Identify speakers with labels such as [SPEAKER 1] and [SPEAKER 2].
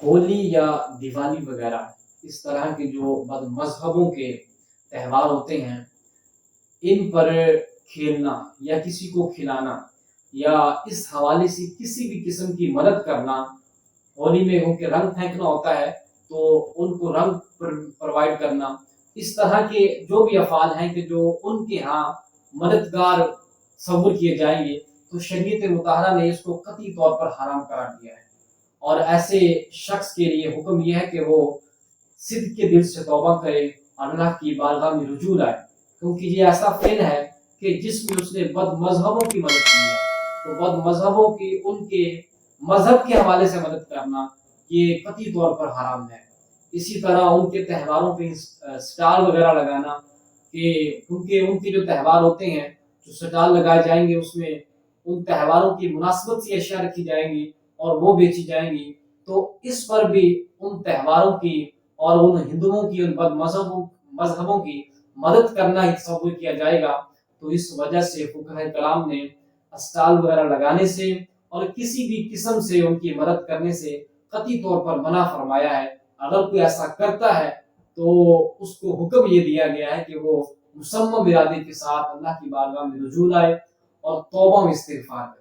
[SPEAKER 1] ہولی یا دیوالی وغیرہ اس طرح کے جو بد مذہبوں کے تہوار ہوتے ہیں، ان پر کھیلنا یا کسی کو کھلانا یا اس حوالے سے کسی بھی قسم کی مدد کرنا، ہولی میں ان کے رنگ پھینکنا ہوتا ہے تو ان کو رنگ پرووائڈ کرنا، اس طرح کے جو بھی افعال ہیں کہ جو ان کے ہاں مددگار تصور کیے جائیں گے، تو شریعت مطہرہ نے اس کو قطعی طور پر حرام قرار دیا ہے۔ اور ایسے شخص کے لیے حکم یہ ہے کہ وہ صدق کے دل سے توبہ کرے، اللہ کی بارگاہ میں رجوع لائے، کیونکہ یہ ایسا فعل ہے کہ جس میں اس نے بد مذہبوں کی مدد کی ہے۔ تو بد مذہبوں کی ان کے مذہب کے حوالے سے مدد کرنا یہ قطعی طور پر حرام ہے۔ اسی طرح ان کے تہواروں پہ سٹال وغیرہ لگانا، کہ کیونکہ ان کے جو تہوار ہوتے ہیں، جو سٹال لگائے جائیں گے اس میں ان تہواروں کی مناسبت سے اشیاء رکھی جائیں گی اور وہ بیچی جائیں گی، تو اس پر بھی ان تہواروں کی اور ان ہندوؤں کی ان بد مذہبوں کی مدد کرنا ہی تصور کیا جائے گا۔ تو اس وجہ سے فقہائے کرام نے اسٹال وغیرہ لگانے سے اور کسی بھی قسم سے ان کی مدد کرنے سے قطعی طور پر منع فرمایا ہے۔ اگر کوئی ایسا کرتا ہے تو اس کو حکم یہ دیا گیا ہے کہ وہ مصمم ارادے کے ساتھ اللہ کی بارگاہ میں رجوع لائے اور توبہ و استغفار کرے۔